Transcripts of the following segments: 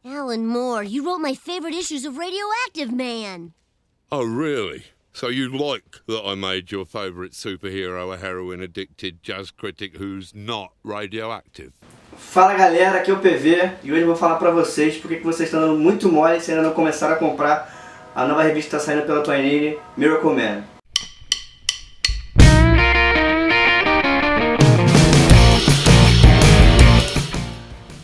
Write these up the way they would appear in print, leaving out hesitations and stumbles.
Alan Moore, you wrote my favorite issues of Radioactive Man. Oh, really? So you like that I made your favourite superhero a heroin-addicted jazz critic who's not radioactive? Fala galera, aqui é o PV e hoje eu vou falar pra vocês porque que vocês estão dando muito mole se ainda não começaram a comprar a nova revista que está saindo pela Panini, Miracle Man.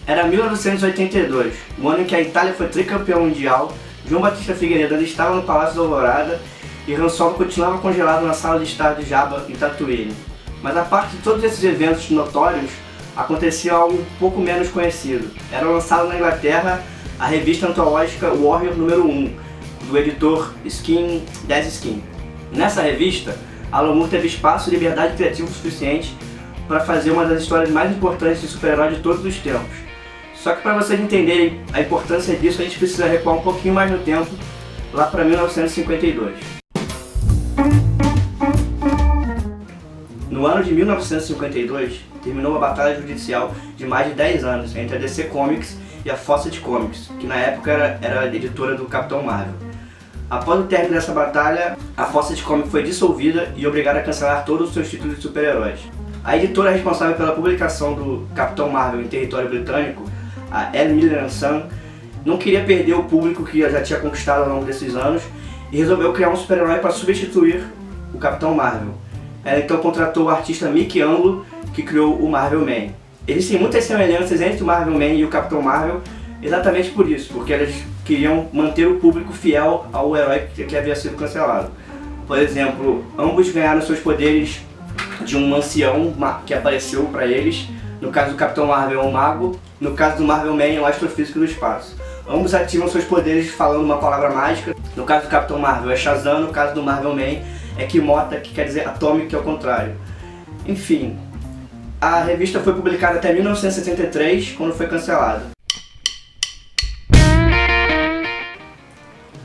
Era 1982, o ano em que a Itália foi tricampeão mundial, João Batista Figueiredo ainda estava no Palácio da Alvorada e Han Solo continuava congelado na sala de estar de Jabba em Tatooine. Mas a parte de todos esses eventos notórios, acontecia algo um pouco menos conhecido. Era lançada na Inglaterra a revista antológica Warrior número 1, do editor Dez Skin. Nessa revista, Alan Moore teve espaço e liberdade criativa suficiente para fazer uma das histórias mais importantes de super-herói de todos os tempos. Só que para vocês entenderem a importância disso, a gente precisa recuar um pouquinho mais no tempo, lá para 1952. No ano de 1952, terminou uma batalha judicial de mais de 10 anos entre a DC Comics e a Fawcett Comics, que na época era a editora do Capitão Marvel. Após o término dessa batalha, a Fawcett Comics foi dissolvida e obrigada a cancelar todos os seus títulos de super-heróis. A editora responsável pela publicação do Capitão Marvel em território britânico, a L. Miller & Son, não queria perder o público que já tinha conquistado ao longo desses anos e resolveu criar um super-herói para substituir o Capitão Marvel. Ela então contratou o artista Mickey Anglo, que criou o Marvel Man. Existem muitas semelhanças entre o Marvel Man e o Capitão Marvel, exatamente por isso, porque eles queriam manter o público fiel ao herói que havia sido cancelado. Por exemplo, ambos ganharam seus poderes de um ancião que apareceu para eles. No caso do Capitão Marvel é um mago, no caso do Marvel Man é um astrofísico do espaço. Ambos ativam seus poderes falando uma palavra mágica. No caso do Capitão Marvel é Shazam, no caso do Marvel Man é Kimota, que quer dizer atômico, que é o contrário. Enfim, a revista foi publicada até 1973, quando foi cancelada.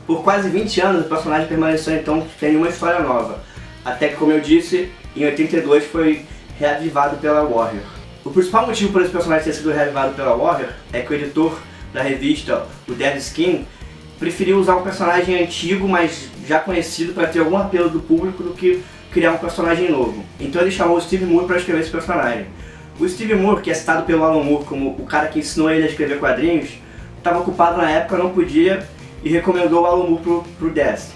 Por quase 20 anos o personagem permaneceu então sem nenhuma história nova, até que, como eu disse, em 82 foi reavivado pela Warrior. O principal motivo por esse personagem ter sido reavivado pela Warrior é que o editor da revista, o Dez Skin, preferiu usar um personagem antigo, mas já conhecido, para ter algum apelo do público do que criar um personagem novo. Então ele chamou o Steve Moore para escrever esse personagem. O Steve Moore, que é citado pelo Alan Moore como o cara que ensinou ele a escrever quadrinhos, estava ocupado na época, não podia, e recomendou o Alan Moore pro Dez.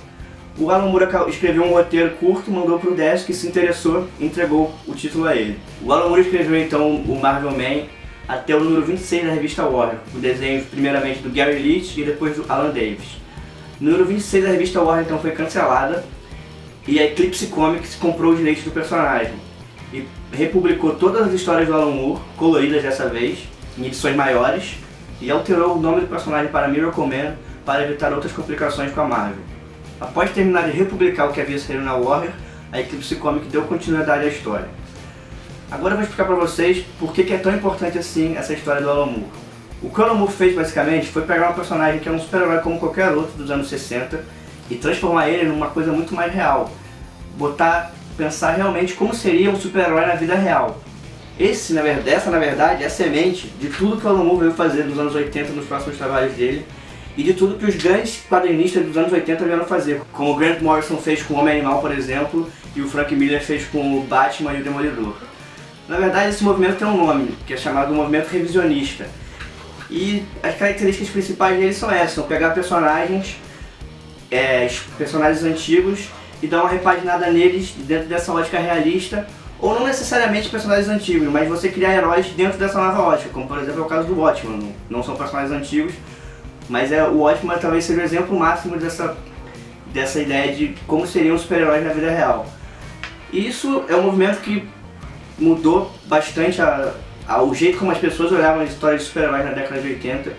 O Alan Moore escreveu um roteiro curto, mandou pro Dez, que se interessou e entregou o título a ele. O Alan Moore escreveu então o Marvel Man até o número 26 da revista Warrior, com desenhos primeiramente do Gary Leach e depois do Alan Davis. No número 26 da revista Warrior então foi cancelada e a Eclipse Comics comprou os direitos do personagem e republicou todas as histórias do Alan Moore, coloridas dessa vez, em edições maiores, e alterou o nome do personagem para Miracle Man para evitar outras complicações com a Marvel. Após terminar de republicar o que havia saído na Warrior, a Eclipse Comics deu continuidade à história. Agora eu vou explicar para vocês por que é tão importante assim essa história do Alan Moore. O que o Alan Moore fez basicamente foi pegar um personagem que é um super-herói como qualquer outro dos anos 60 e transformar ele numa coisa muito mais real. Pensar realmente como seria um super-herói na vida real. Essa na verdade é a semente de tudo que o Alan Moore veio fazer nos anos 80 nos próximos trabalhos dele e de tudo que os grandes quadrinistas dos anos 80 vieram fazer, como o Grant Morrison fez com o Homem-Animal, por exemplo, e o Frank Miller fez com o Batman e o Demolidor. Na verdade, esse movimento tem um nome, que é chamado movimento revisionista. E as características principais deles são essas, são pegar personagens antigos e dar uma repaginada neles dentro dessa ótica realista, ou não necessariamente personagens antigos, mas você criar heróis dentro dessa nova ótica, como por exemplo é o caso do Watchman. Não são personagens antigos, mas o Watchman talvez seja o exemplo máximo dessa ideia de como seriam os super-heróis na vida real. E isso é um movimento que mudou bastante o jeito como as pessoas olhavam as histórias de super-heróis na década de 80.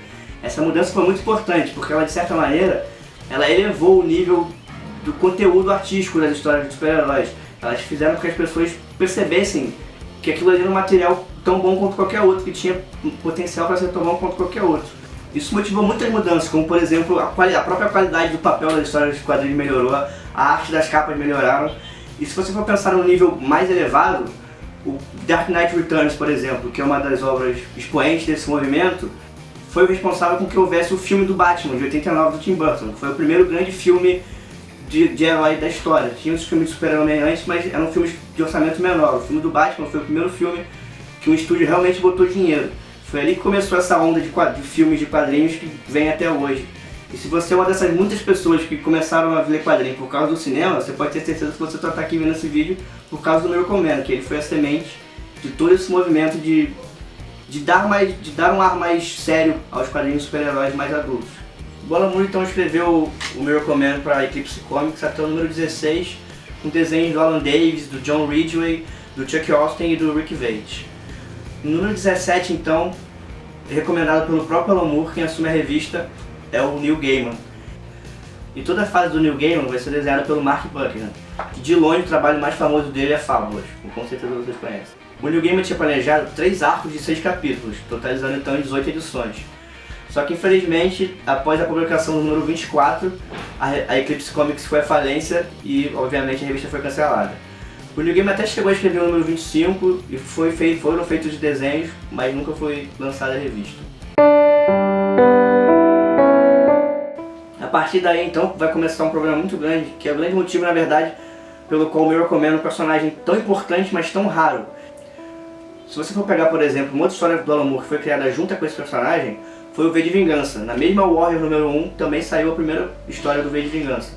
Essa mudança foi muito importante, porque ela, de certa maneira, ela elevou o nível do conteúdo artístico das histórias de super-heróis. Elas fizeram com que as pessoas percebessem que aquilo ali era um material tão bom quanto qualquer outro, que tinha potencial para ser tão bom quanto qualquer outro. Isso motivou muitas mudanças, como por exemplo a própria qualidade do papel das histórias de quadrinhos melhorou, a arte das capas melhoraram. E se você for pensar num nível mais elevado, o Dark Knight Returns, por exemplo, que é uma das obras expoentes desse movimento, foi o responsável com que houvesse o filme do Batman, de 89, do Tim Burton. Foi o primeiro grande filme de herói da história. Tinha os filmes de super-homem antes, mas eram filmes de orçamento menor. O filme do Batman foi o primeiro filme que o estúdio realmente botou dinheiro. Foi ali que começou essa onda de filmes de quadrinhos que vem até hoje. E se você é uma dessas muitas pessoas que começaram a ler quadrinhos por causa do cinema, você pode ter certeza que você só está aqui vendo esse vídeo por causa do Miracle Man, que ele foi a semente de todo esse movimento de dar um ar mais sério aos quadrinhos de super-heróis mais adultos. O Alan Moore então escreveu o Miracle Man para Eclipse Comics até o número 16, com desenhos do Alan Davis, do John Ridgway, do Chuck Austin e do Rick Veitch. No número 17 então, recomendado pelo próprio Alan Moore, quem assume a revista é o Neil Gaiman. E toda a fase do Neil Gaiman vai ser desenhada pelo Mark Buckner, que de longe o trabalho mais famoso dele é Fábulas, com certeza vocês conhecem. O Neil Gaiman tinha planejado 3 arcos de 6 capítulos, totalizando então 18 edições. Só que infelizmente, após a publicação do número 24, a Eclipse Comics foi à falência e obviamente a revista foi cancelada. O Neil Gaiman até chegou a escrever o número 25 e foram feitos desenhos, mas nunca foi lançada a revista. A partir daí então vai começar um problema muito grande, que é o grande motivo na verdade pelo qual o Miracle Man é um personagem tão importante, mas tão raro. Se você for pegar, por exemplo, uma outra história do Alan Moore que foi criada junto com esse personagem, foi o V de Vingança. Na mesma Warrior número 1 também saiu a primeira história do V de Vingança,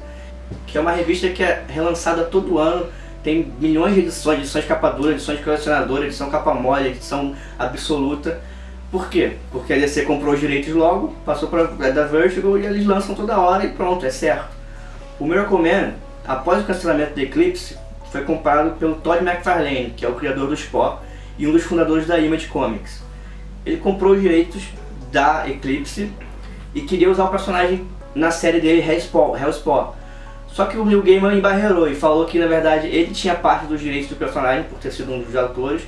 que é uma revista que é relançada todo ano, tem milhões de edições capa dura, edições colecionadora, edição capa mole, edição absoluta. Por quê? Porque a DC comprou os direitos logo, passou para da Vertigo e eles lançam toda hora e pronto, é certo. O Miracle Man, após o cancelamento da Eclipse, foi comprado pelo Todd McFarlane, que é o criador do Spore e um dos fundadores da Image Comics. Ele comprou os direitos da Eclipse e queria usar o personagem na série dele Hellspore. Só que o Neil Gaiman embarreirou e falou que na verdade ele tinha parte dos direitos do personagem por ter sido um dos autores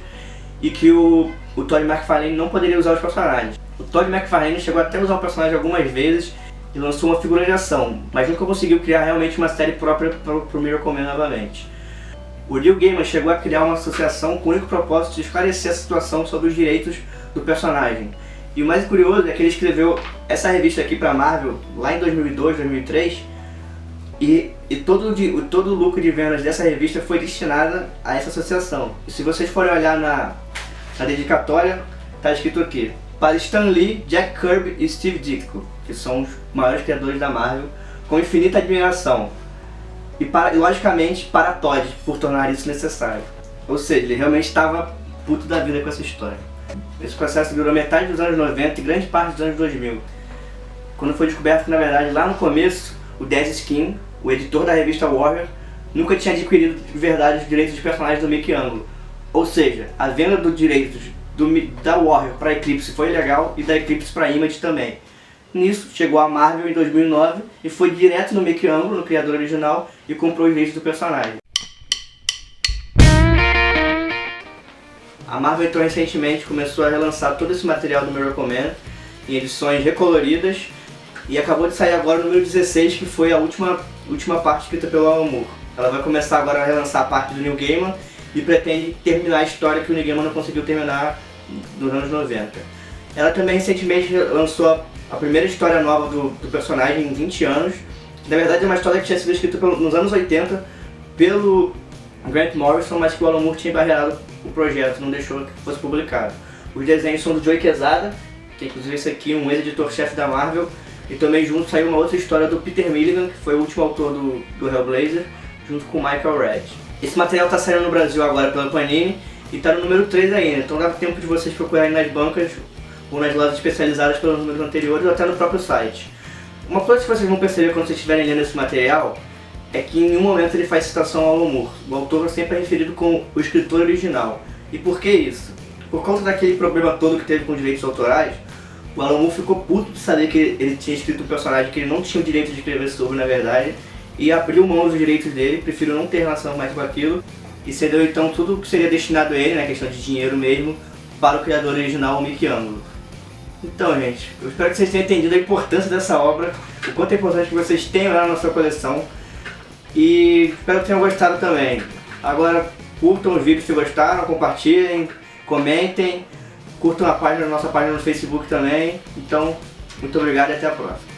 e que o Todd McFarlane não poderia usar os personagens. O Todd McFarlane chegou até a usar o personagem algumas vezes e lançou uma figura de ação, mas nunca conseguiu criar realmente uma série própria para o Miracle Man novamente. O Neil Gaiman chegou a criar uma associação com o único propósito de esclarecer a situação sobre os direitos do personagem. E o mais curioso é que ele escreveu essa revista aqui para a Marvel lá em 2002, 2003 e todo o lucro de vendas dessa revista foi destinado a essa associação. E se vocês forem olhar na dedicatória, está escrito aqui: para Stan Lee, Jack Kirby e Steve Ditko, que são os maiores criadores da Marvel, com infinita admiração. E logicamente para Todd, por tornar isso necessário. Ou seja, ele realmente estava puto da vida com essa história. Esse processo durou metade dos anos 90 e grande parte dos anos 2000. Quando foi descoberto que na verdade lá no começo, o Dez Skin, o editor da revista Warrior, nunca tinha adquirido de verdade os direitos dos personagens do Mickey Anglo. Ou seja, a venda dos direitos da Warrior para a Eclipse foi ilegal e da Eclipse para a Image também. Nisso, chegou a Marvel em 2009 e foi direto no Mickey Anglo, no criador original, e comprou os direitos do personagem. A Marvel então recentemente começou a relançar todo esse material do Miracle Man em edições recoloridas e acabou de sair agora o número 16, que foi a última parte escrita pelo Alan Moore. Ela vai começar agora a relançar a parte do Neil Gaiman e pretende terminar a história que o Neil Gaiman não conseguiu terminar nos anos 90. Ela também recentemente lançou a primeira história nova do personagem em 20 anos. Na verdade é uma história que tinha sido escrita nos anos 80 pelo Grant Morrison, mas que o Alan Moore tinha barreado o projeto, não deixou que fosse publicado. Os desenhos são do Joe Quesada, que inclusive esse aqui um ex-editor-chefe da Marvel, e também junto saiu uma outra história do Peter Milligan, que foi o último autor do Hellblazer, junto com o Michael Red. Esse material está saindo no Brasil agora pela Panini e está no número 3 ainda, então dá tempo de vocês procurarem nas bancas ou nas lojas especializadas pelos números anteriores ou até no próprio site. Uma coisa que vocês vão perceber quando vocês estiverem lendo esse material é que em nenhum momento ele faz citação ao Alan Moore. O autor sempre é referido como o escritor original. E por que isso? Por conta daquele problema todo que teve com direitos autorais, o Alan Moore ficou puto de saber que ele tinha escrito um personagem que ele não tinha o direito de escrever sobre, na verdade, e abriu mão dos direitos dele, prefiro não ter relação mais com aquilo, e cedeu então tudo que seria destinado a ele, na questão de dinheiro mesmo, para o criador original, o Mickey Anglo. Então, gente, eu espero que vocês tenham entendido a importância dessa obra, o quanto é importante que vocês tenham ela na sua coleção, e espero que tenham gostado também. Agora, curtam os vídeos se gostaram, compartilhem, comentem, Curtam a nossa página no Facebook também. Então, muito obrigado e até a próxima.